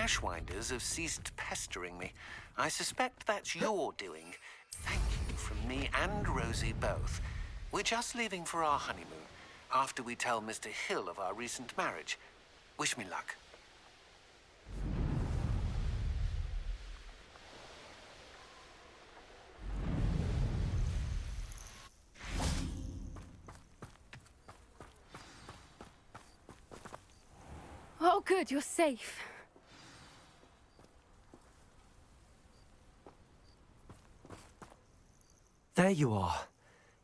Ashwinders have ceased pestering me. I suspect that's your doing. Thank you from me and Rosie both. We're just leaving for our honeymoon, after we tell Mr. Hill of our recent marriage. Wish me luck. Oh, good, you're safe. There you are.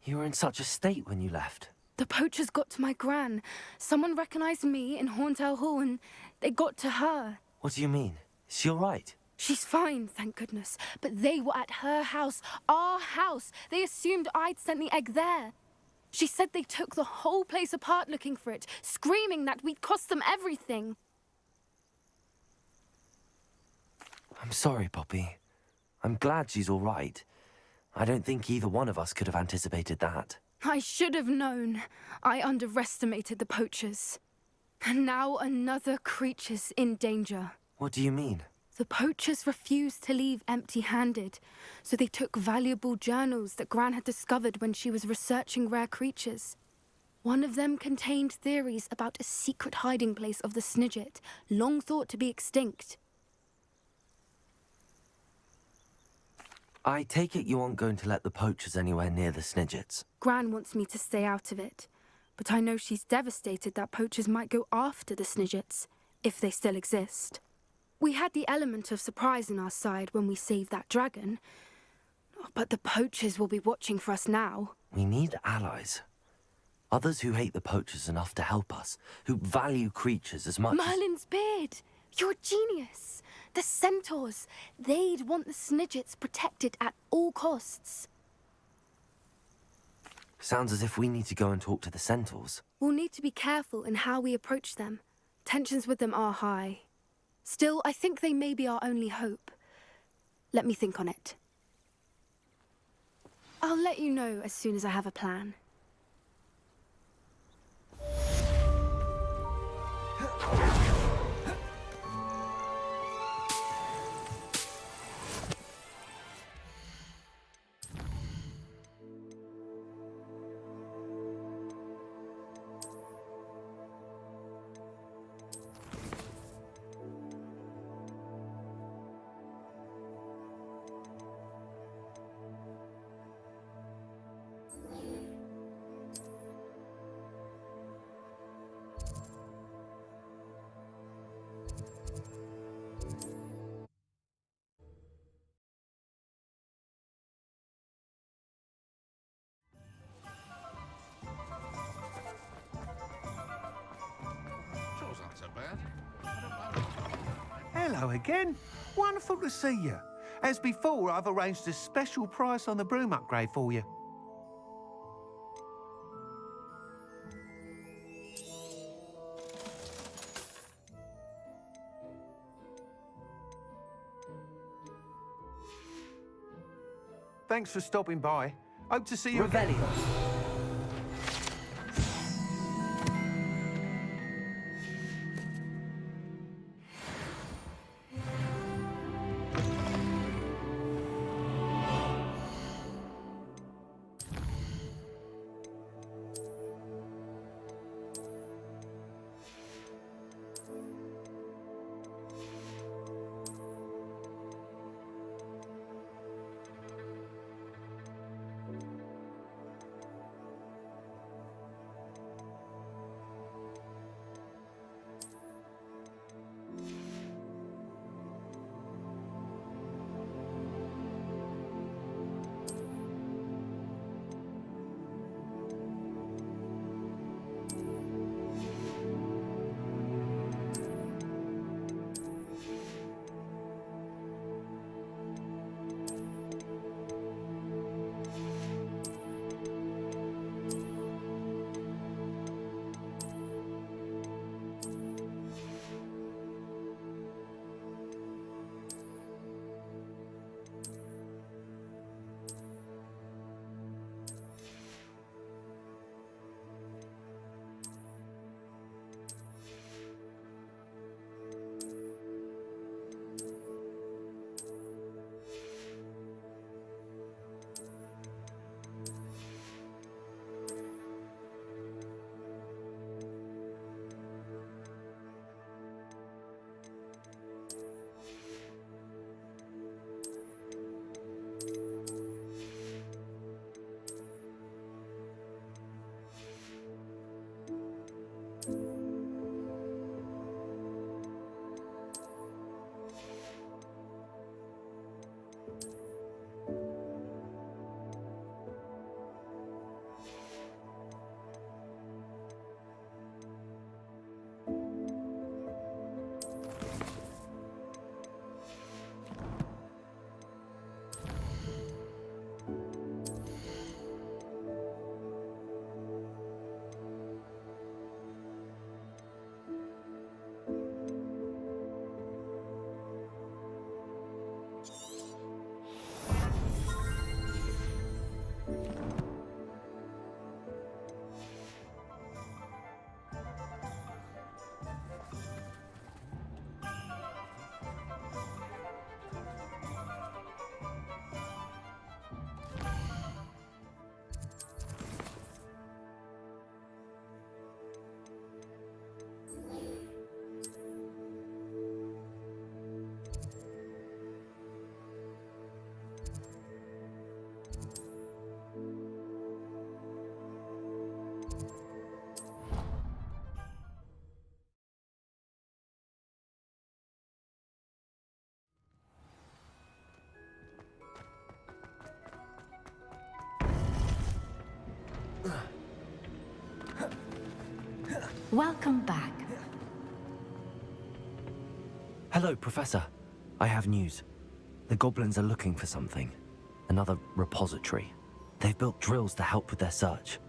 You were in such a state when you left. The poachers got to my gran. Someone recognized me in Horntail Hall and they got to her. What do you mean? Is she all right? She's fine, thank goodness. But they were at her house, our house. They assumed I'd sent the egg there. She said they took the whole place apart looking for it, screaming that we'd cost them everything. I'm sorry, Poppy. I'm glad she's all right. I don't think either one of us could have anticipated that. I should have known. I underestimated the poachers. And now another creature's in danger. What do you mean? The poachers refused to leave empty-handed, so they took valuable journals that Gran had discovered when she was researching rare creatures. One of them contained theories about a secret hiding place of the Snidget, long thought to be extinct. I take it you aren't going to let the poachers anywhere near the Snidgets. Gran wants me to stay out of it, but I know she's devastated that poachers might go after the Snidgets, if they still exist. We had the element of surprise on our side when we saved that dragon, but the poachers will be watching for us now. We need allies. Others who hate the poachers enough to help us, who value creatures as much Merlin's beard! You're a genius! The centaurs! They'd want the Snidgets protected at all costs. Sounds as if we need to go and talk to the centaurs. We'll need to be careful in how we approach them. Tensions with them are high. Still, I think they may be our only hope. Let me think on it. I'll let you know as soon as I have a plan. Hello again. Wonderful to see you. As before, I've arranged a special price on the broom upgrade for you. Thanks for stopping by. Hope to see you again. Welcome back. Hello, Professor. I have news. The goblins are looking for something. Another repository. They've built drills to help with their search.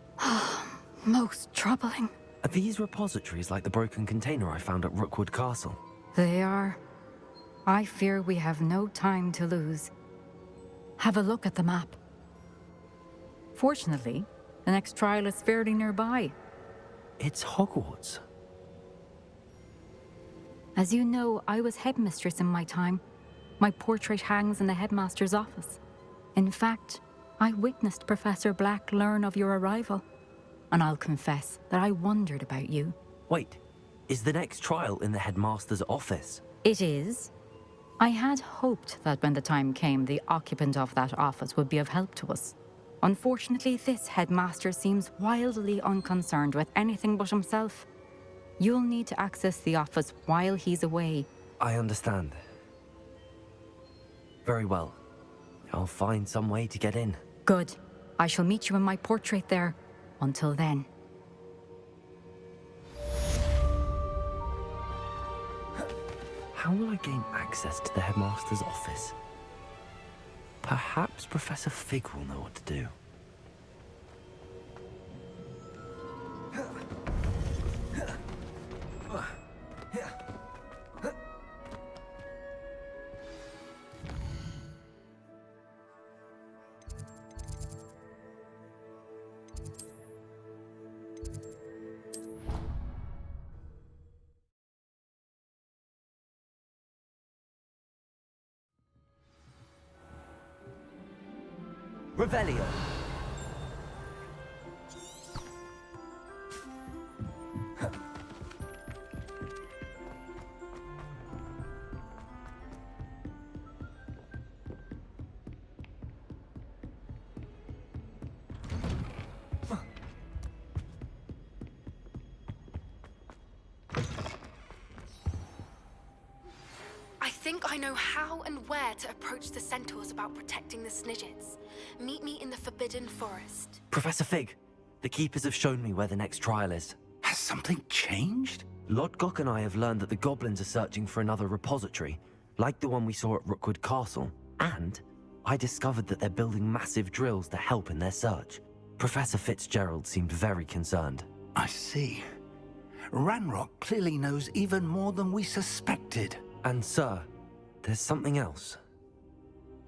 Most troubling. Are these repositories like the broken container I found at Rookwood Castle? They are. I fear we have no time to lose. Have a look at the map. Fortunately, the next trial is fairly nearby. It's Hogwarts. As you know, I was headmistress in my time. My portrait hangs in the headmaster's office. In fact, I witnessed Professor Black learn of your arrival. And I'll confess that I wondered about you. Wait, is the next trial in the headmaster's office? It is. I had hoped that when the time came, the occupant of that office would be of help to us. Unfortunately, this headmaster seems wildly unconcerned with anything but himself. You'll need to access the office while he's away. I understand. Very well. I'll find some way to get in. Good. I shall meet you in my portrait there. Until then. How will I gain access to the headmaster's office? Perhaps Professor Fig will know what to do. Revelio. I think I know how and where to approach the centaurs about protecting the Snidgets. Meet me in the Forbidden Forest. Professor Fig, the Keepers have shown me where the next trial is. Has something changed? Lodgok and I have learned that the goblins are searching for another repository, like the one we saw at Rookwood Castle. And I discovered that they're building massive drills to help in their search. Professor Fitzgerald seemed very concerned. I see. Ranrock clearly knows even more than we suspected. And sir, there's something else.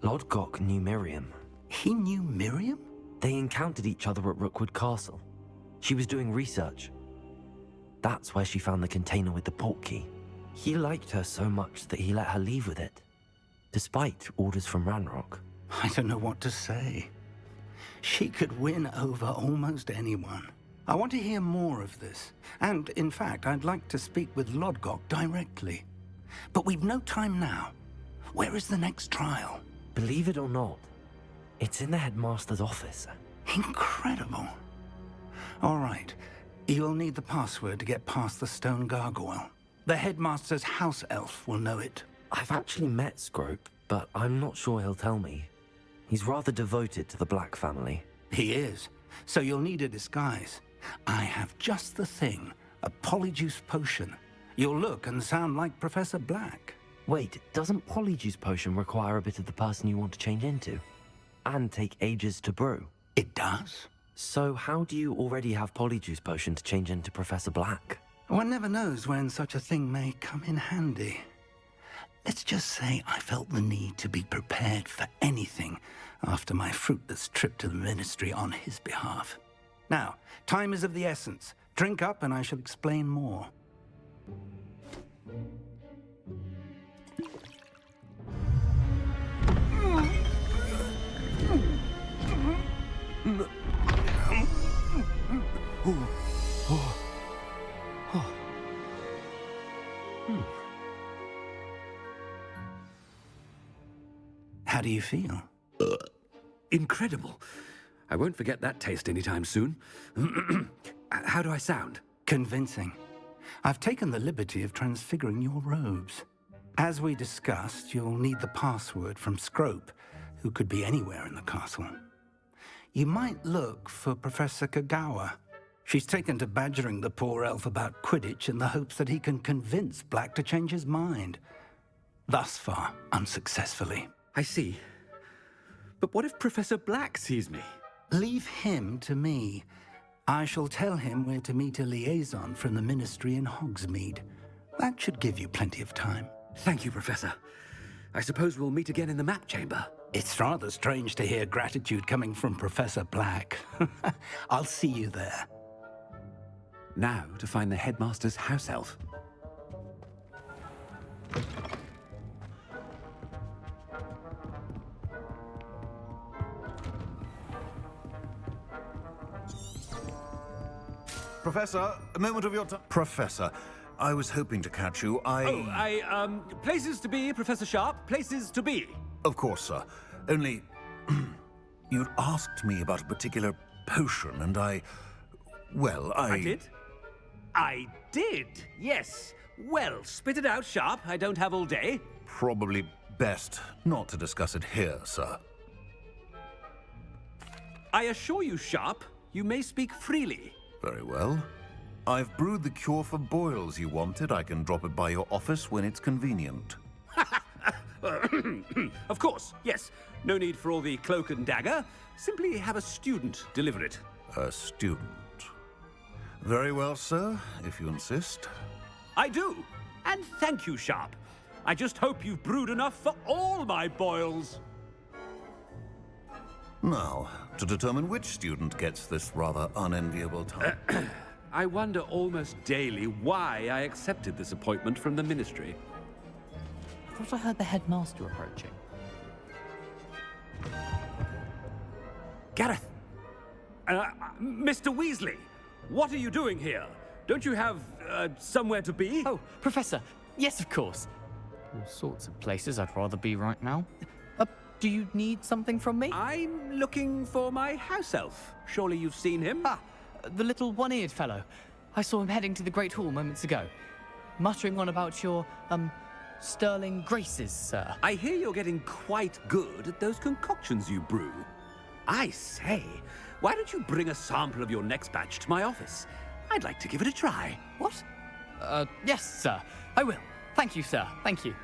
Lodgok knew Miriam. He knew Miriam? They encountered each other at Rookwood Castle. She was doing research. That's where she found the container with the portkey. He liked her so much that he let her leave with it, despite orders from Ranrock. I don't know what to say. She could win over almost anyone. I want to hear more of this. And, in fact, I'd like to speak with Lodgok directly. But we've no time now. Where is the next trial? Believe it or not, it's in the headmaster's office. Incredible. All right. You'll need the password to get past the stone gargoyle. The headmaster's house elf will know it. I've actually met Scrope, but I'm not sure he'll tell me. He's rather devoted to the Black family. He is. So you'll need a disguise. I have just the thing. A polyjuice potion. You'll look and sound like Professor Black. Wait, doesn't Polyjuice Potion require a bit of the person you want to change into? And take ages to brew? It does? So how do you already have Polyjuice Potion to change into Professor Black? One never knows when such a thing may come in handy. Let's just say I felt the need to be prepared for anything after my fruitless trip to the Ministry on his behalf. Now, time is of the essence. Drink up and I shall explain more. How do you feel? Incredible. I won't forget that taste anytime soon. How do I sound? Convincing. I've taken the liberty of transfiguring your robes. As we discussed, you'll need the password from Scrope, who could be anywhere in the castle. You might look for Professor Kagawa. She's taken to badgering the poor elf about Quidditch in the hopes that he can convince Black to change his mind. Thus far, unsuccessfully. I see. But what if Professor Black sees me? Leave him to me. I shall tell him where to meet a liaison from the Ministry in Hogsmeade. That should give you plenty of time. Thank you, Professor. I suppose we'll meet again in the map chamber. It's rather strange to hear gratitude coming from Professor Black. I'll see you there. Now to find the headmaster's house elf. Professor, a moment of your time. Professor, I was hoping to catch you. Places to be, Professor Sharp, places to be. Of course, sir. Only, you'd asked me about a particular potion, and I did? I did, yes. Well, spit it out, Sharp. I don't have all day. Probably best not to discuss it here, sir. I assure you, Sharp, you may speak freely. Very well. I've brewed the cure for boils you wanted. I can drop it by your office when it's convenient. Of course, yes. No need for all the cloak and dagger. Simply have a student deliver it. A student. Very well, sir, if you insist. I do. And thank you, Sharp. I just hope you've brewed enough for all my boils. Now, to determine which student gets this rather unenviable time. I wonder almost daily why I accepted this appointment from the Ministry. I thought I heard the headmaster approaching. Gareth! Mr. Weasley, what are you doing here? Don't you have, somewhere to be? Oh, Professor. Yes, of course. All sorts of places I'd rather be right now. Do you need something from me? I'm looking for my house elf. Surely you've seen him? Ah, the little one-eared fellow. I saw him heading to the Great Hall moments ago, muttering on about your, sterling graces, sir. I hear you're getting quite good at those concoctions you brew. I say, why don't you bring a sample of your next batch to my office? I'd like to give it a try. What? Yes, sir. I will. Thank you, sir. Thank you.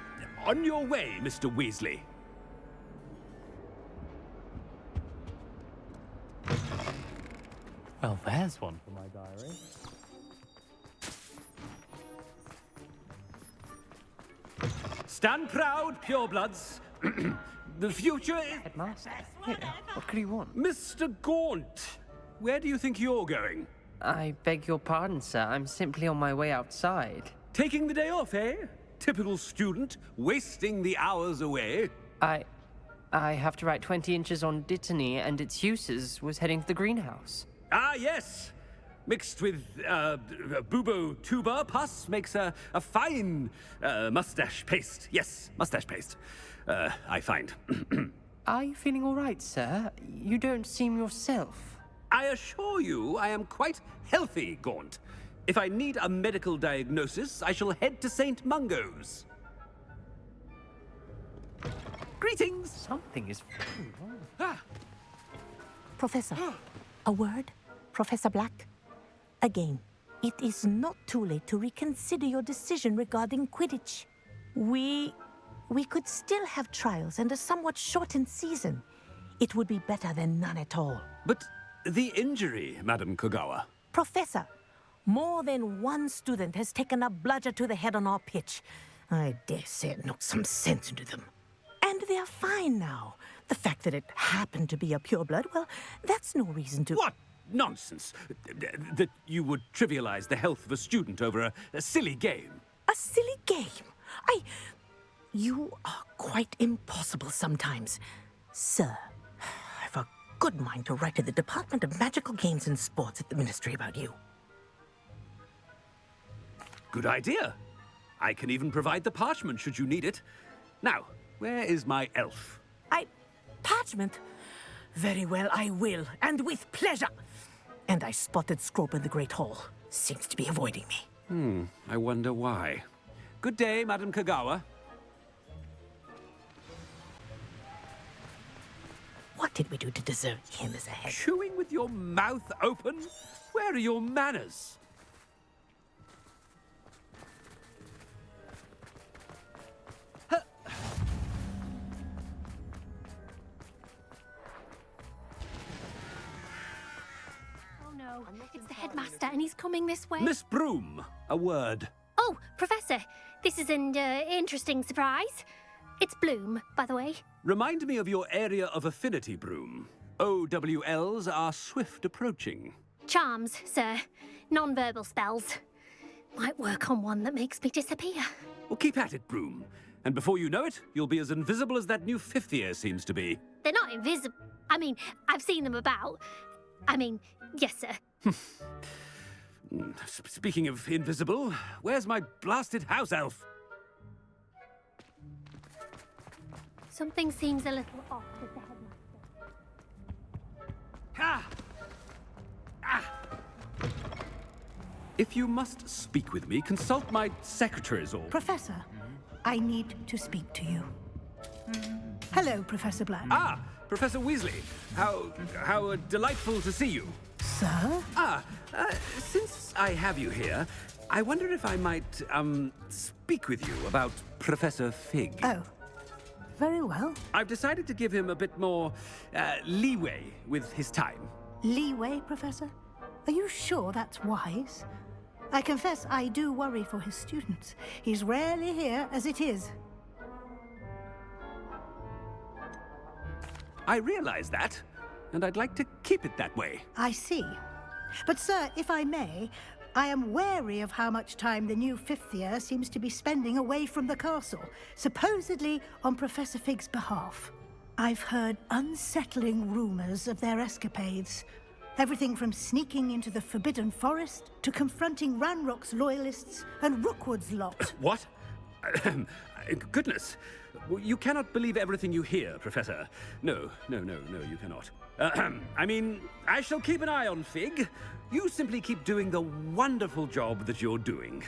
On your way, Mr. Weasley. Well, there's one for my diary. Stand proud, purebloods. The future is... Headmaster? What could he want? Mr. Gaunt, where do you think you're going? I beg your pardon, sir. I'm simply on my way outside. Taking the day off, eh? Typical student, wasting the hours away. I have to write 20 inches on Dittany and its uses. Was heading to the greenhouse. Ah, yes. Mixed with bubo tuber pus makes a fine mustache paste. Yes, mustache paste. I find. Are you feeling all right, sir? You don't seem yourself. I assure you I am quite healthy, Gaunt. If I need a medical diagnosis, I shall head to St. Mungo's. Greetings! Something is very wrong. Ah. Professor, a word? Professor Black? Again, it is not too late to reconsider your decision regarding Quidditch. We could still have trials and a somewhat shortened season. It would be better than none at all. But the injury, Madam Kagawa. Professor, more than one student has taken a bludger to the head on our pitch. I dare say it knocked some sense into them. And they're fine now. The fact that it happened to be a pureblood, well, that's no reason to... What nonsense! That you would trivialize the health of a student over a silly game. A silly game? You are quite impossible sometimes. Sir, I've a good mind to write to the Department of Magical Games and Sports at the Ministry about you. Good idea. I can even provide the parchment should you need it. Now, where is my elf? Parchment? Very well, I will, and with pleasure. And I spotted Scrope in the Great Hall. Seems to be avoiding me. I wonder why. Good day, Madam Kagawa. What What did we do to deserve him as a head? Chewing with your mouth open? Where are your manners? Oh no, it's the headmaster and he's coming this way. Miss Broom, a word. Oh, Professor, this is an interesting surprise. It's Bloom, by the way. Remind me of your area of affinity, Broom. OWLs are swift approaching. Charms, sir. Non-verbal spells. Might work on one that makes me disappear. Well, keep at it, Broom. And before you know it, you'll be as invisible as that new fifth year seems to be. They're not invisible. I mean, I've seen them about. I mean, yes, sir. Speaking of invisible, where's my blasted house elf? Something seems a little off with the headmaster. Ha! Ah! If you must speak with me, consult my secretaries or... Professor, I need to speak to you. Hello, Professor Black. Ah, Professor Weasley. How delightful to see you. Sir? Since I have you here, I wonder if I might, speak with you about Professor Fig. Oh, very well. I've decided to give him a bit more, leeway with his time. Leeway, Professor? Are you sure that's wise? I confess I do worry for his students. He's rarely here as it is. I realize that, and I'd like to keep it that way. I see. But, sir, if I may, I am wary of how much time the new fifth year seems to be spending away from the castle, supposedly on Professor Fig's behalf. I've heard unsettling rumors of their escapades. Everything from sneaking into the Forbidden Forest to confronting Ranrock's loyalists and Rookwood's lot. What? Goodness. You cannot believe everything you hear, Professor. No, you cannot. I mean, I shall keep an eye on Fig. You simply keep doing the wonderful job that you're doing.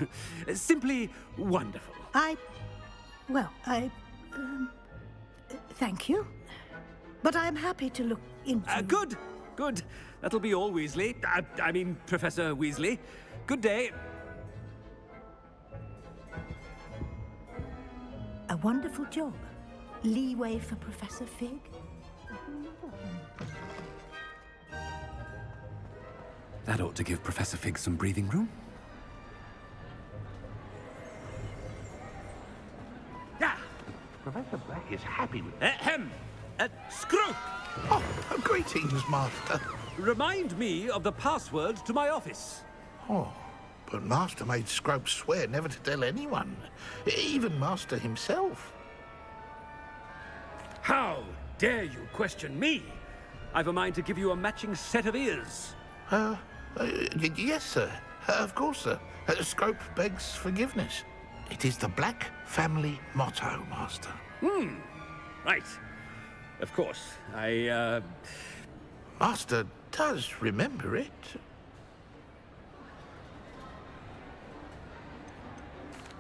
Simply wonderful. Thank you. But I'm happy to look into... Good. That'll be all, Weasley. I mean, Professor Weasley. Good day. A wonderful job. Leeway for Professor Fig. That ought to give Professor Fig some breathing room. Yeah. Professor Black is happy with... Screw! Oh, greetings, Master. Remind me of the password to my office. Oh, but Master made Scrope swear never to tell anyone, even Master himself. How dare you question me? I've a mind to give you a matching set of ears. Yes, sir. Of course, sir. Scrope begs forgiveness. It is the Black family motto, Master. Right. Of course. Master does remember it.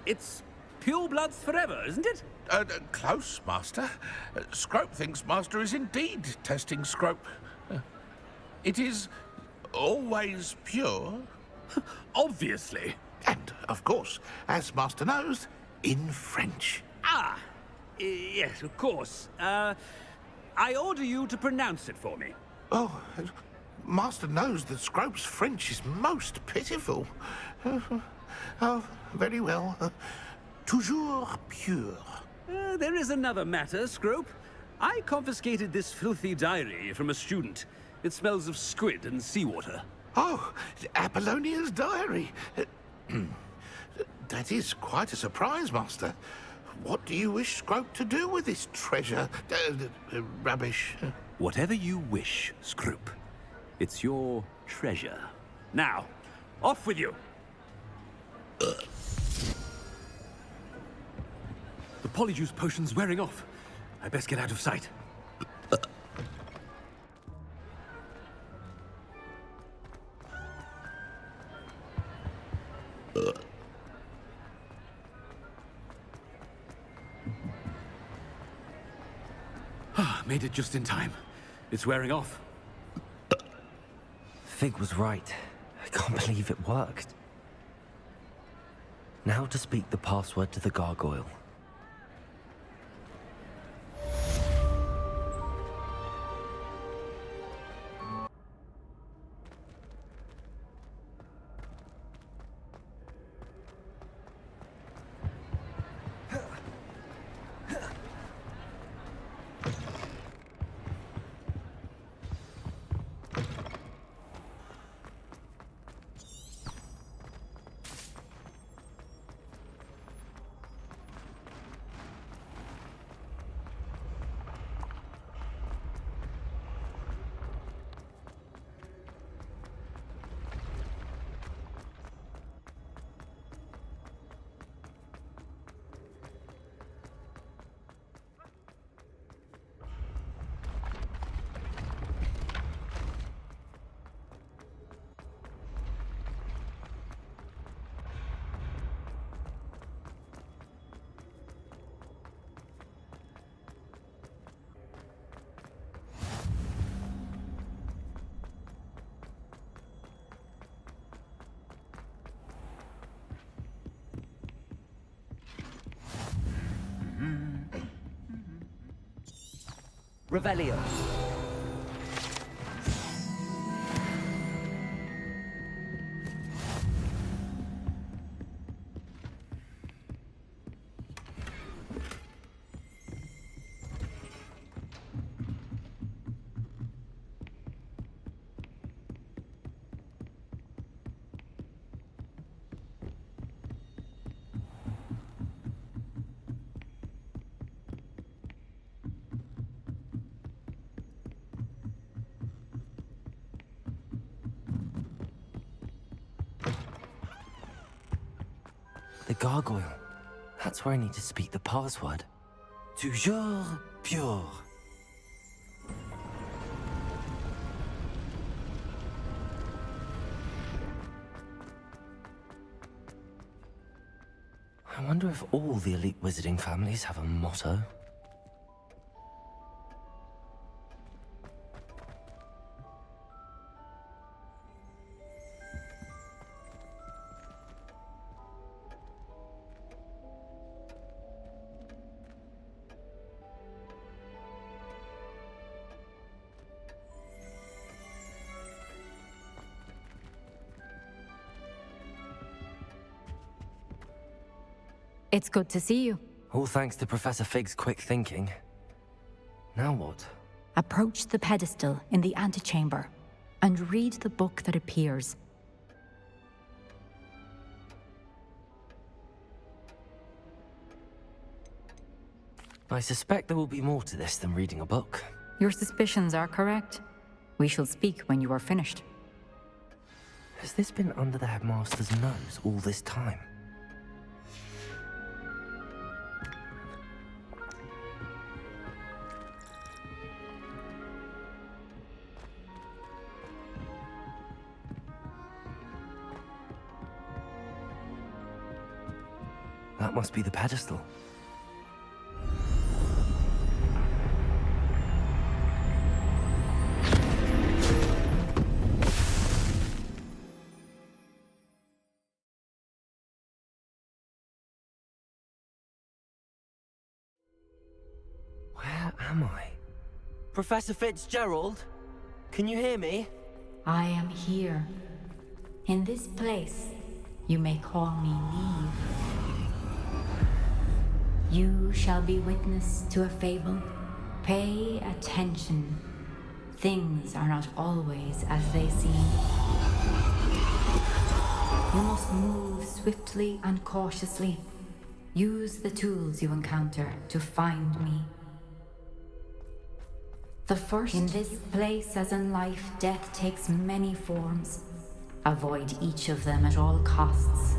It's purebloods forever, isn't it? Close, Master. Scrope thinks Master is indeed testing Scrope. It is always pure. Obviously. And, of course, as Master knows, in French. Yes, of course. I order you to pronounce it for me. Oh, Master knows that Scrope's French is most pitiful. Oh, very well. Toujours pure. There is another matter, Scrope. I confiscated this filthy diary from a student. It smells of squid and seawater. Oh, Apollonia's diary. That is quite a surprise, Master. What do you wish Scrope to do with this treasure? Rubbish. Whatever you wish, Scrope. It's your treasure. Now, off with you. The polyjuice potion's wearing off. I best get out of sight. Made it just in time. It's wearing off. Fig was right. I can't believe it worked. Now to speak the password to the gargoyle. Revelio. The gargoyle. That's where I need to speak the password. Toujours pure. I wonder if all the elite wizarding families have a motto. It's good to see you. All thanks to Professor Fig's quick thinking. Now what? Approach the pedestal in the antechamber and read the book that appears. I suspect there will be more to this than reading a book. Your suspicions are correct. We shall speak when you are finished. Has this been under the headmaster's nose all this time? That must be the pedestal. Where am I? Professor Fitzgerald? Can you hear me? I am here. In this place, you may call me Neve. You shall be witness to a fable. Pay attention. Things are not always as they seem. You must move swiftly and cautiously. Use the tools you encounter to find me. The first. In this place, as in life, death takes many forms. Avoid each of them at all costs.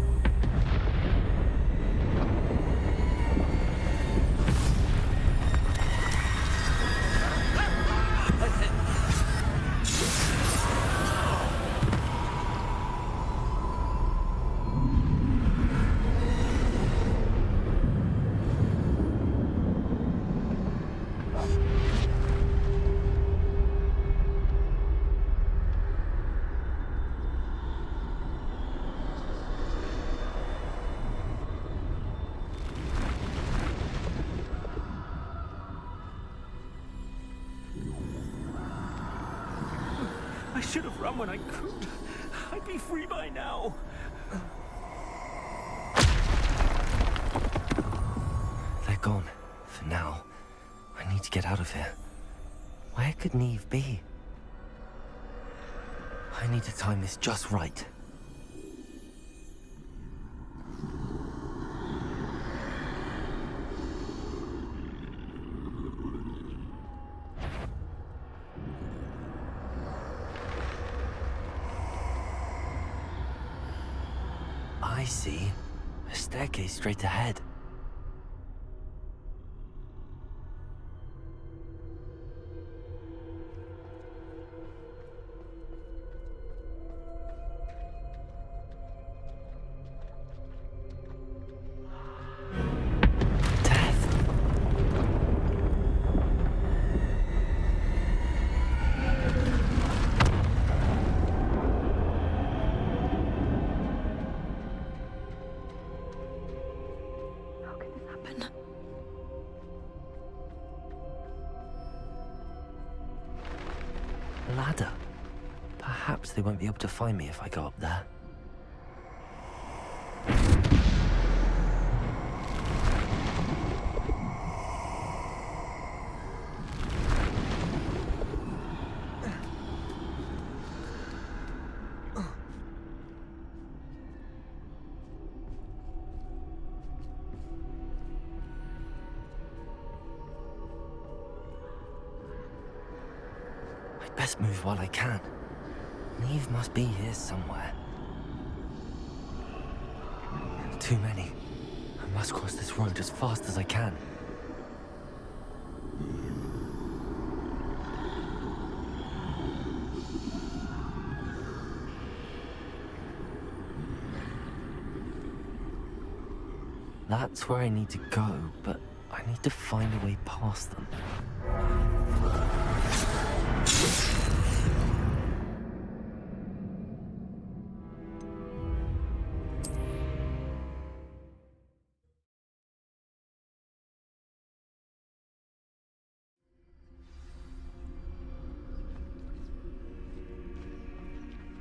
should have run when I could. I'd be free by now. They're gone. For now. I need to get out of here. Where could Neve be? I need to time this just right. I see. A staircase straight ahead. Ladder. Perhaps they won't be able to find me if I go up there. Best move while I can. Neve must be here somewhere. Too many. I must cross this road as fast as I can. That's where I need to go, but I need to find a way past them.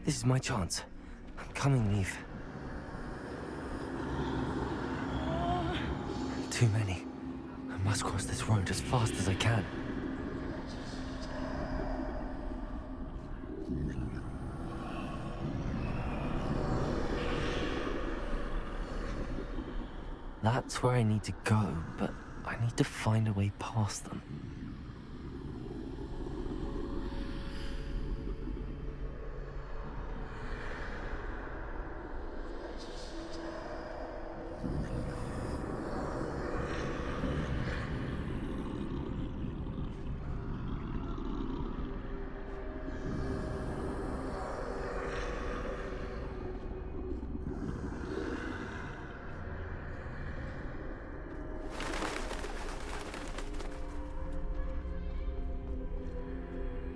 This is my chance. I'm coming, Neve. Too many. I must cross this road as fast as I can. That's where I need to go, but I need to find a way past them.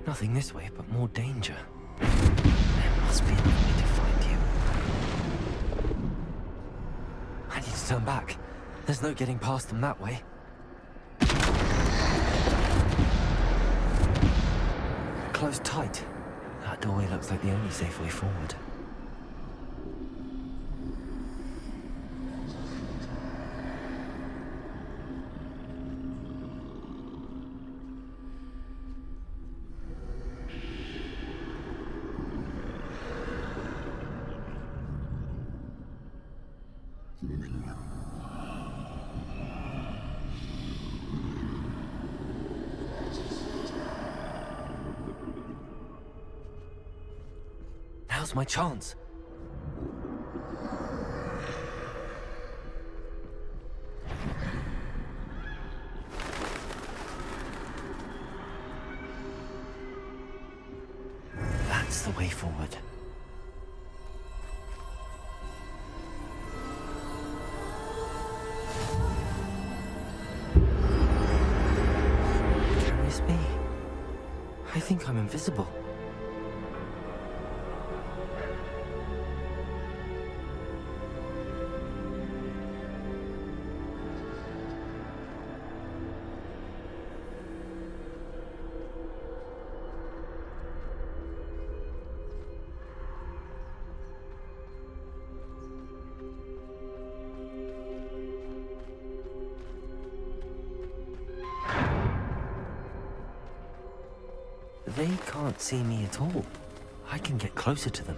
Nothing this way, but more danger. There must be another way to find you. I need to turn back. There's no getting past them that way. Closed tight. That doorway looks like the only safe way forward. Now's my chance. That's the way forward. Can this be? I think I'm invisible. They can't see me at all. I can get closer to them.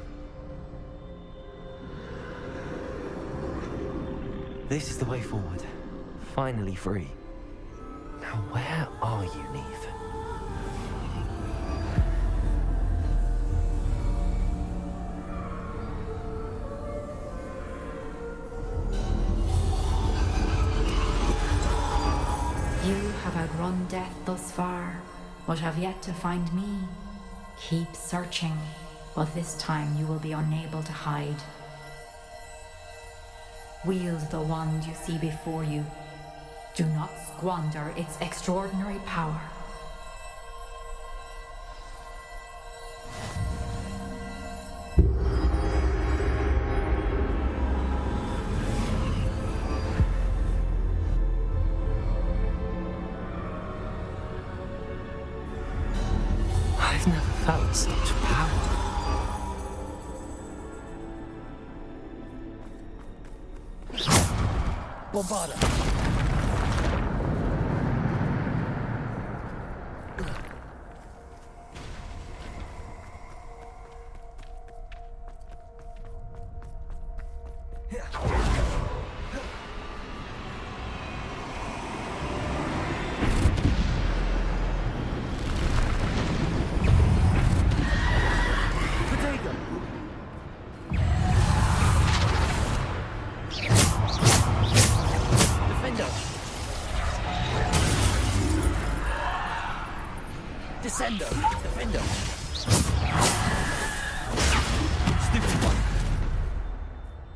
This is the way forward. Finally free. Now where are you, Neve? You have outrun death thus far, but have yet to find me. Keep searching, but this time you will be unable to hide. Wield the wand you see before you. Do not squander its extraordinary power. I've never felt such power. Bombarda. Descendo! Defendo! Stupid one!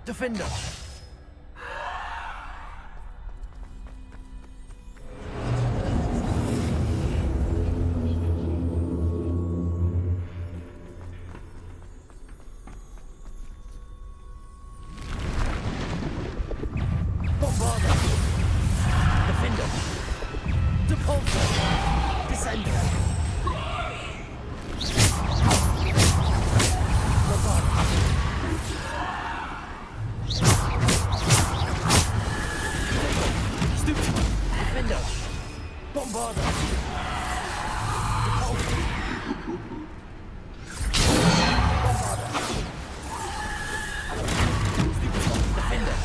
Defendo! Bombarda! Defendo! Depulso! Descendo! Bombarda! Defender!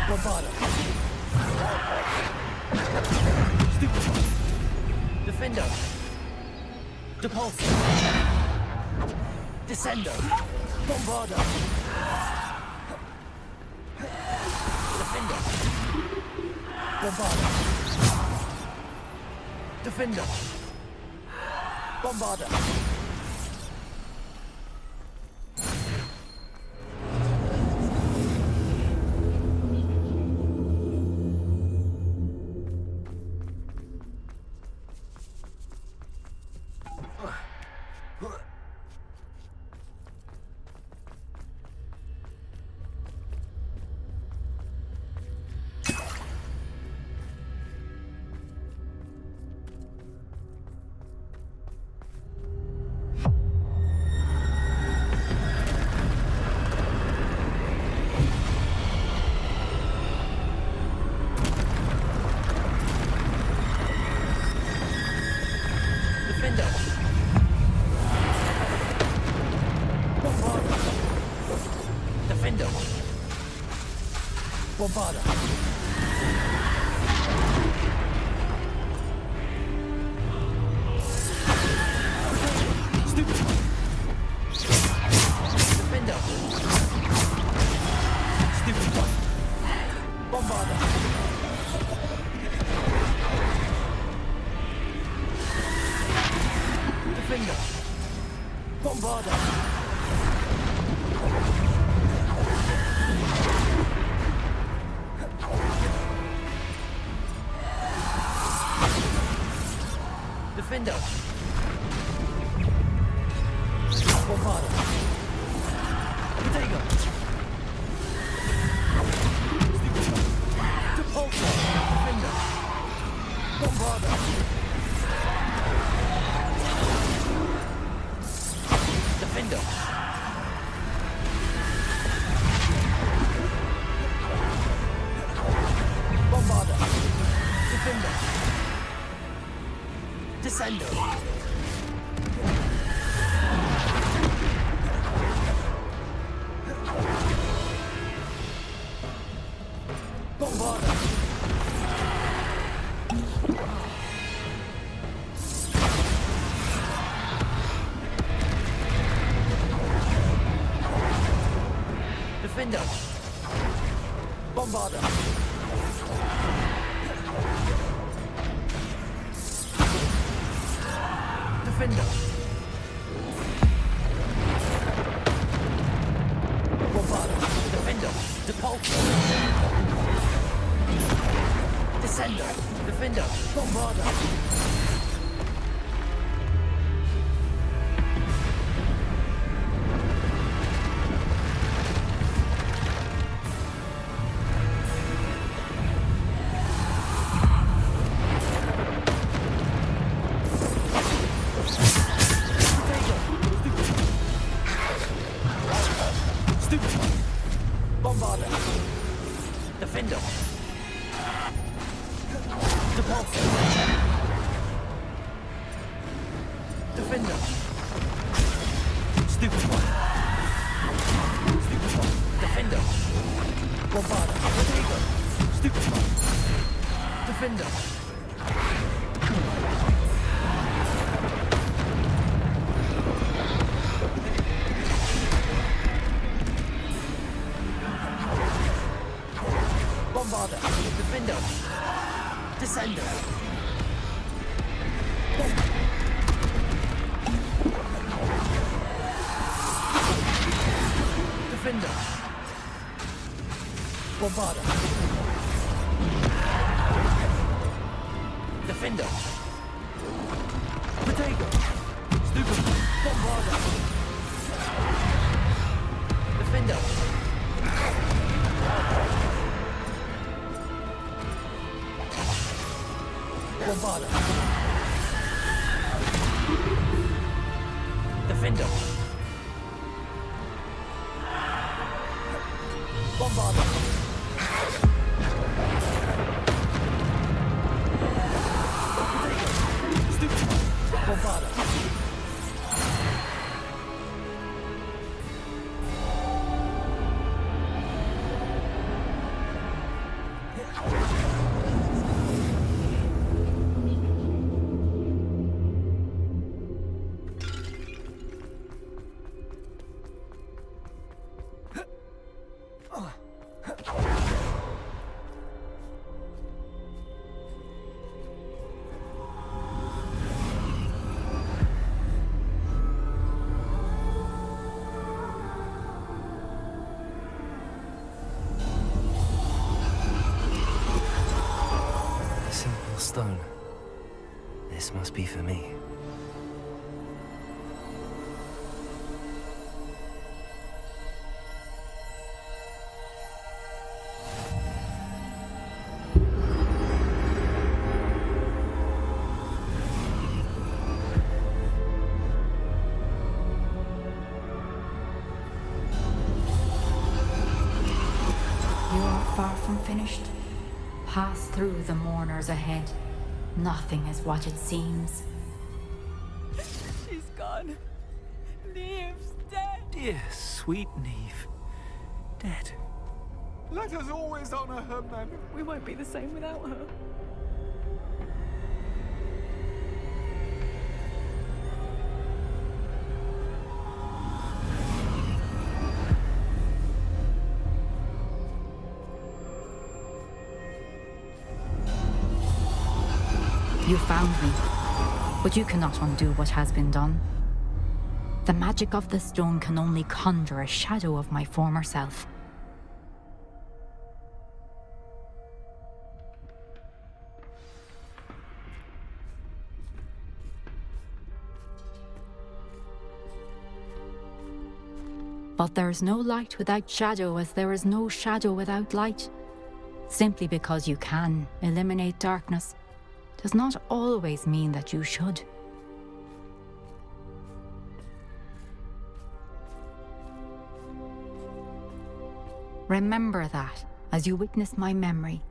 Bombarda! Defendo! Depulso! Descendo! Bombarda! Defendo! Bombarda! Defendo! Bombarda! Defendo! Bombarda! Stupid! Defendo! Stupid one! Bombarda! Defendo! Bombarda! Defendo! Bombarda! Protego! Depulso! Defendo! Bombarda! Descendo. Bombarda. Defender. Bombarda. Defender. Bombarda. Defender. Depulso. Descender. Defender. Bombarda. Bombarda. Defender. Depulso. Defender. Stupid one. Stupid one. Defender. Bombarda. Potato. Stupid one. Defender. Bombarda. Defender. Descender. Defender. Bombarda. Defender. Potato. Stupid. Bombarda. Defender. Bombarda. Defender. Bombarda. Stupid. Bombarda. Simple stone. This must be for me. You are far from finished. Pass through the mourners ahead. Nothing is what it seems. She's gone. Neve's dead. Dear, sweet Neve. Dead. Let us always honor her memory. We won't be the same without her. You found me, but you cannot undo what has been done. The magic of the stone can only conjure a shadow of my former self. But there is no light without shadow, as there is no shadow without light. Simply because you can eliminate darkness does not always mean that you should. Remember that as you witness my memory.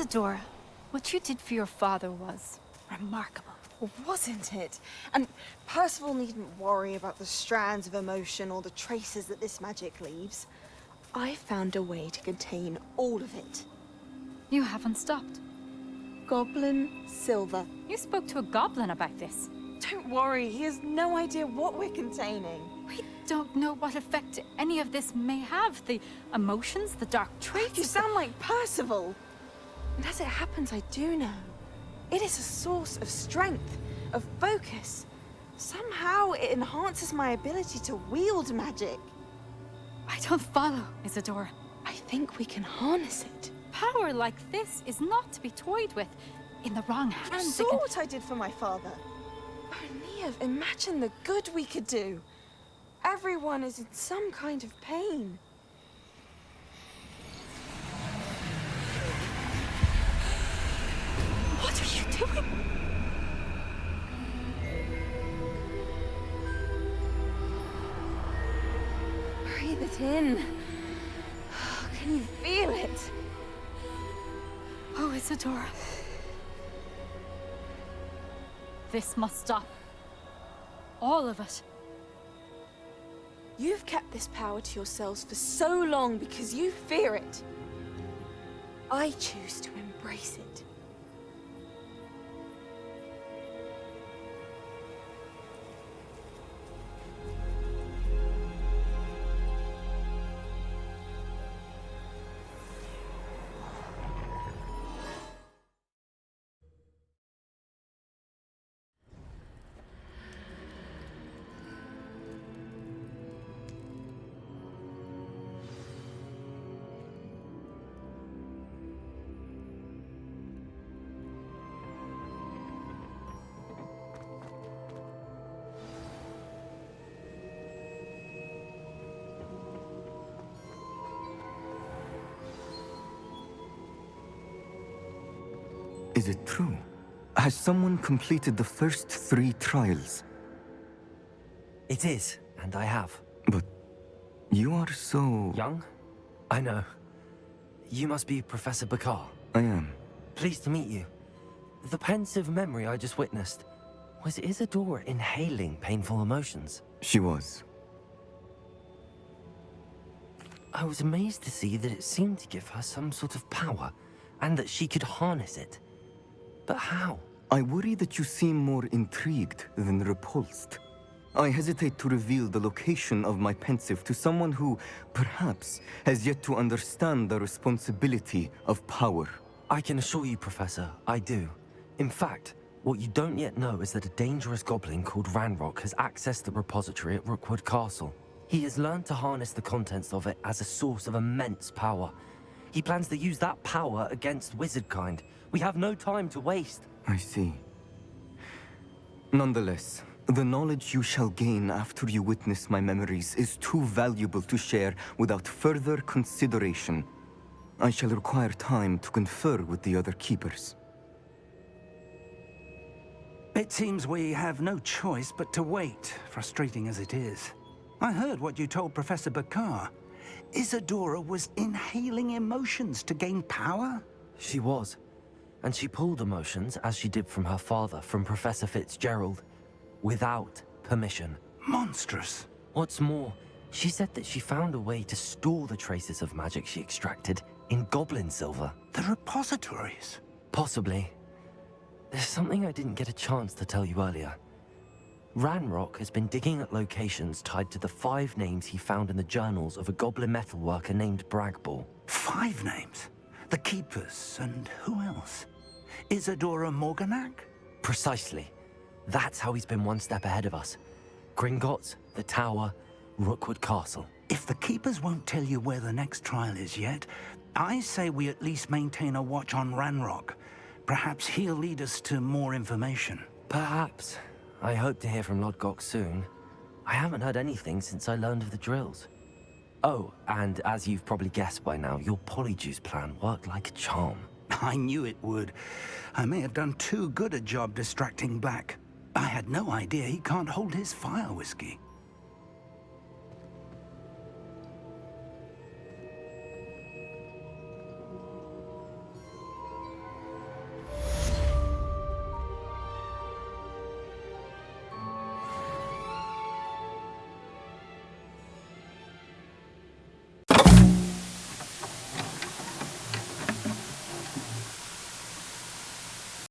Isadora, what you did for your father was remarkable. Well, wasn't it? And Percival needn't worry about the strands of emotion or the traces that this magic leaves. I found a way to contain all of it. You haven't stopped. Goblin silver. You spoke to a goblin about this. Don't worry, he has no idea what we're containing. We don't know what effect any of this may have. The emotions, the dark traits. You sound like Percival. And as it happens, I do know. It is a source of strength, of focus. Somehow it enhances my ability to wield magic. I don't follow, Isadora. I think we can harness it. Power like this is not to be toyed with. In the wrong hands, You saw what I did for my father. Oh, Neve, imagine the good we could do. Everyone is in some kind of pain. What are you doing? Breathe it in. Can you feel it? Oh, Isadora. This must stop. All of it. You've kept this power to yourselves for so long because you fear it. I choose to embrace it. Is it true? Has someone completed the first 3 trials? It is, and I have. But you are so... Young? I know. You must be Professor Bakar. I am. Pleased to meet you. The pensive memory I just witnessed, was Isadora inhaling painful emotions? She was. I was amazed to see that it seemed to give her some sort of power, and that she could harness it. But how? I worry that you seem more intrigued than repulsed. I hesitate to reveal the location of my pensive to someone who, perhaps, has yet to understand the responsibility of power. I can assure you, Professor, I do. In fact, what you don't yet know is that a dangerous goblin called Ranrock has accessed the repository at Rookwood Castle. He has learned to harness the contents of it as a source of immense power. He plans to use that power against wizardkind. We have no time to waste. I see. Nonetheless, the knowledge you shall gain after you witness my memories is too valuable to share without further consideration. I shall require time to confer with the other keepers. It seems we have no choice but to wait, frustrating as it is. I heard what you told Professor Bakar. Isadora was inhaling emotions to gain power? She was. And she pulled emotions, as she did from her father, from Professor Fitzgerald, without permission. Monstrous. What's more, she said that she found a way to store the traces of magic she extracted in goblin silver. The repositories? Possibly. There's something I didn't get a chance to tell you earlier. Ranrock has been digging at locations tied to the 5 names he found in the journals of a goblin metalworker named Bragball. 5 names? The Keepers, and who else? Isadora Morganac? Precisely. That's how he's been one step ahead of us. Gringotts, the Tower, Rookwood Castle. If the Keepers won't tell you where the next trial is yet, I say we at least maintain a watch on Ranrock. Perhaps he'll lead us to more information. Perhaps. I hope to hear from Lodgok soon. I haven't heard anything since I learned of the drills. Oh, and as you've probably guessed by now, your polyjuice plan worked like a charm. I knew it would. I may have done too good a job distracting Black. I had no idea he can't hold his fire whiskey.